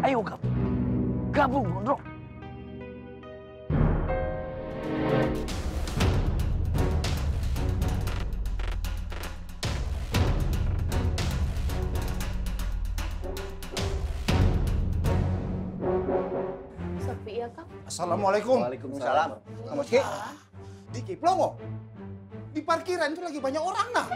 Ayo gabung. Gabung, Gondrong. Sepi ya, Kang? Assalamualaikum. Waalaikumsalam. Kang Moski, di Kiplongo, di parkiran itu lagi banyak orang nah.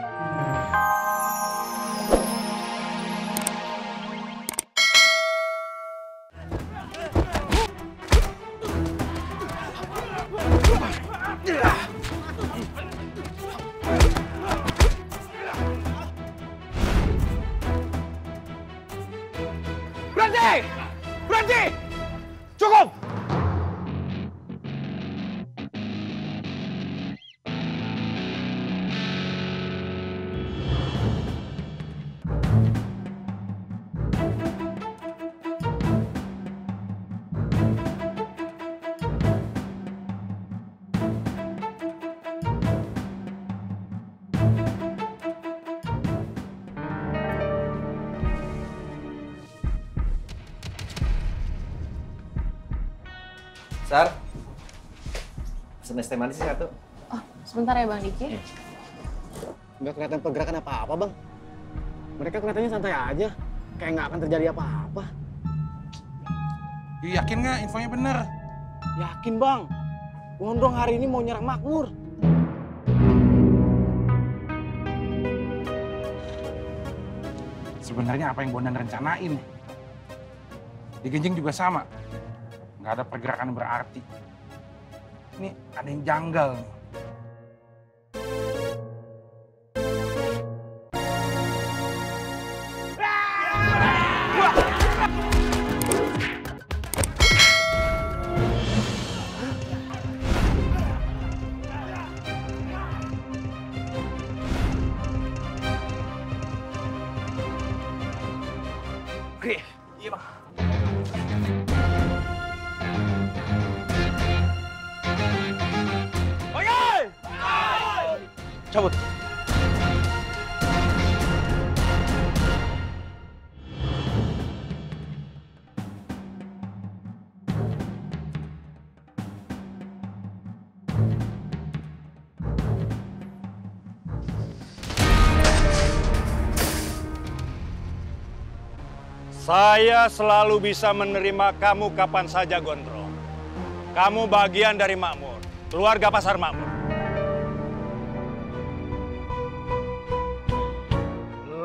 Berhenti! Berhenti! Cukup! Sar, pesen es teh manis satu. Oh, sebentar ya Bang Diki. Nggak kelihatan pergerakan apa-apa, Bang. Mereka kelihatannya santai aja. Kayak nggak akan terjadi apa-apa. Yakin nggak infonya bener? Yakin, Bang. Gondrong hari ini mau nyerang Makmur. Sebenarnya apa yang Bondan rencanain? Di Genjing juga sama. Nggak ada pergerakan berarti. Ini ada yang janggal nih. Oke, iya Bang. Cabut. Saya selalu bisa menerima kamu kapan saja, Gondrong. Kamu bagian dari Makmur, keluarga Pasar Makmur.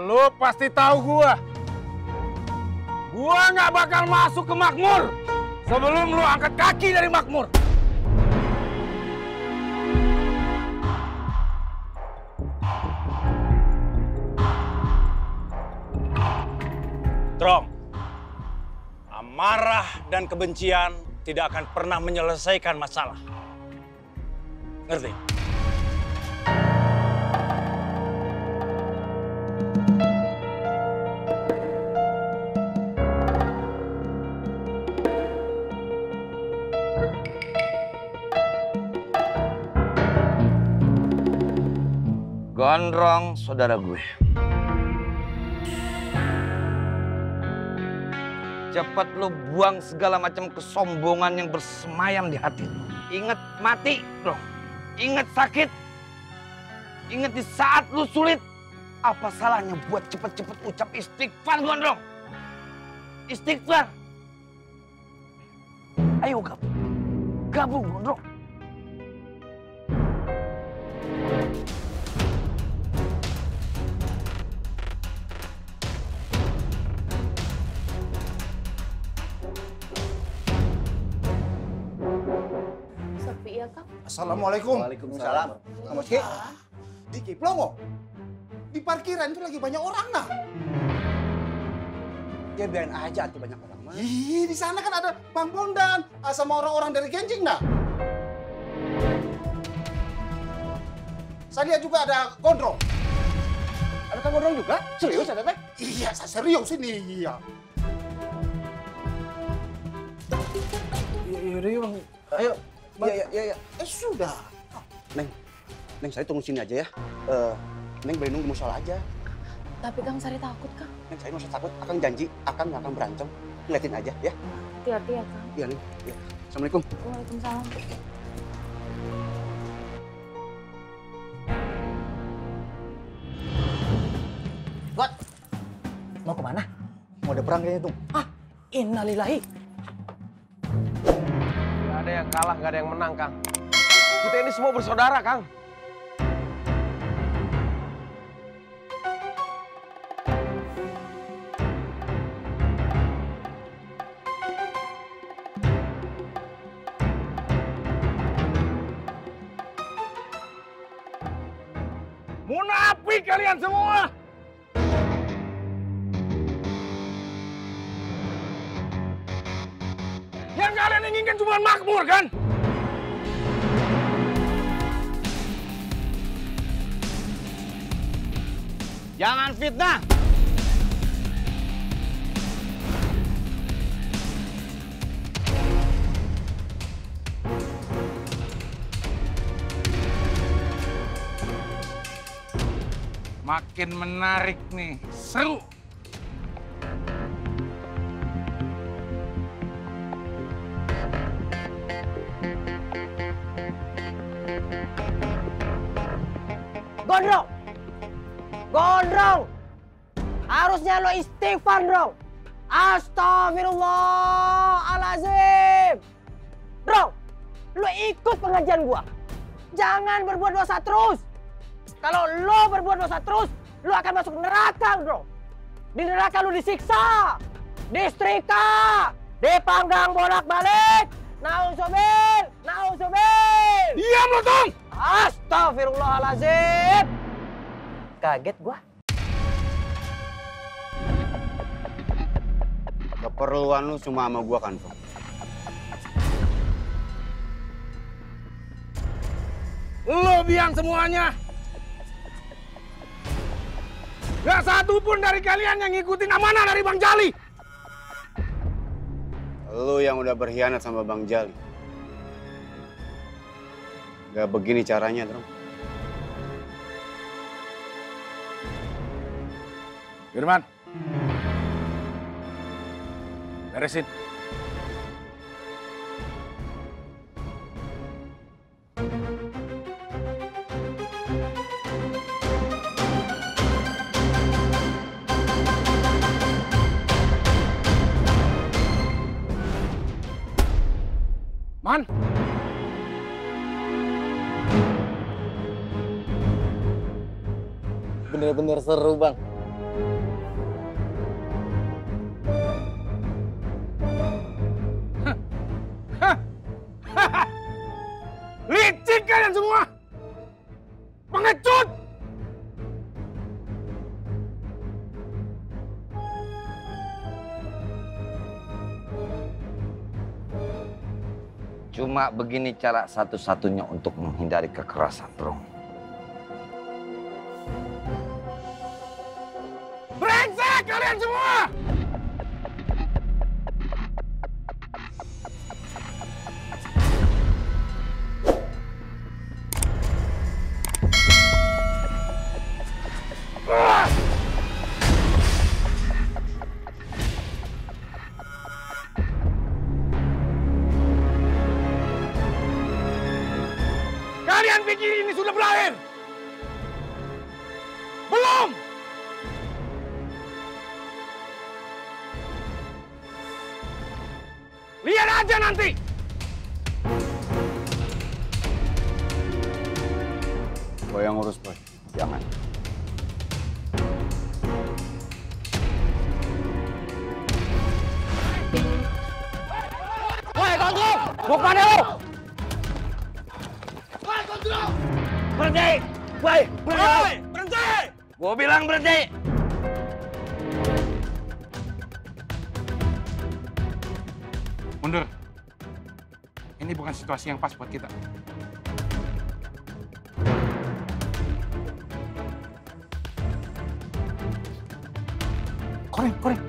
Lu pasti tahu gua. Gua nggak bakal masuk ke Makmur sebelum lu angkat kaki dari Makmur. Trong, amarah dan kebencian tidak akan pernah menyelesaikan masalah. Ngerti? Gondrong, saudara gue. Cepat lu buang segala macam kesombongan yang bersemayam di hati lu. Ingat mati, bro. Ingat sakit. Ingat di saat lu sulit. Apa salahnya buat cepet-cepet ucap istighfar, Gondrong? Istighfar. Ayo gabung. Gabung, Gondrong. Sepi ya, Kang? Assalamualaikum. Waalaikumsalam. Kang Moski, di Kiplongo, di parkiran itu lagi banyak orang nah. Ya biarin aja tuh banyak orang mah. Ih, di sana kan ada Bang Bondan sama orang-orang dari Genjing nah. Saya lihat juga ada Gondrong. Ada Kang Gondrong juga? Serius ada teh? Iya, saya serius ini. Iya. Yaudah yuk Bang. Ayo. Iya. Sudah. Neng saya tunggu sini aja ya. Neng boleh nunggu musola aja. Tapi Kang Sari takut, Kang. Neng saya nggak usah takut. Akang janji, Akang nggak akan berantem. Liatin aja ya. Hati-hati ya, Kang. Iya, Neng. Ya. Assalamualaikum. Waalaikumsalam. God, mau kemana? Mau ada perang kayaknya tuh. Ah, innalillahi. Gak ada yang kalah, gak ada yang menang, Kang. Kita ini semua bersaudara, Kang. Munafik kalian semua! Yang kalian inginkan cuma makmur, kan? Jangan fitnah. Makin menarik nih, seru. Gondrong! Gondrong! Harusnya lo istighfar, Drong. Astagfirullahaladzim. Drong, lo ikut pengajian gua. Jangan berbuat dosa terus. Kalau lo berbuat dosa terus, lo akan masuk neraka, Drong. Di neraka lo disiksa, disetrika, dipanggang bolak-balik. Nauzubil, nauzubil. Diam lo, Tong! Astagfirullahaladzim. Kaget gua. Keperluan lu cuma sama gua kan, Fong? Lo biang semuanya. Gak satu pun dari kalian yang ngikutin amanah dari Bang Jali. Lu yang udah berkhianat sama Bang Jali. Gak begini caranya, Drong. Firman. Beresin. Man. Bener-bener seru, Bang. Licik kalian semua! Pengecut! Cuma begini cara satu-satunya untuk menghindari kekerasan, Bro. Brengsek kalian semua! Kalian pikir ini sudah berakhir? Belum! Lihat aja nanti! Gua yang ngurus, Boy. Jangan. Woi, Gondrong! Mau kemana lu? Berhenti! Woi, berhenti! Berhenti! Gua bilang berhenti! Mundur. Ini bukan situasi yang pas buat kita. Koreng, koreng.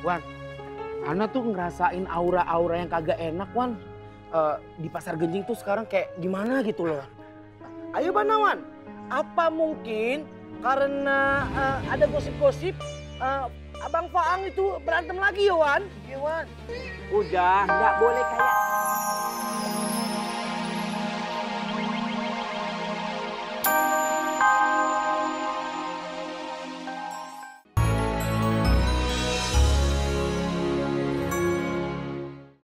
Wan, Ana tuh ngerasain aura-aura yang kagak enak, Wan. Di Pasar Genjing tuh sekarang kayak gimana gitu loh. Ayo Banawan, apa mungkin karena ada gosip-gosip Abang Faang itu berantem lagi ya Wan? Iya Wan. Udah, nggak boleh kayak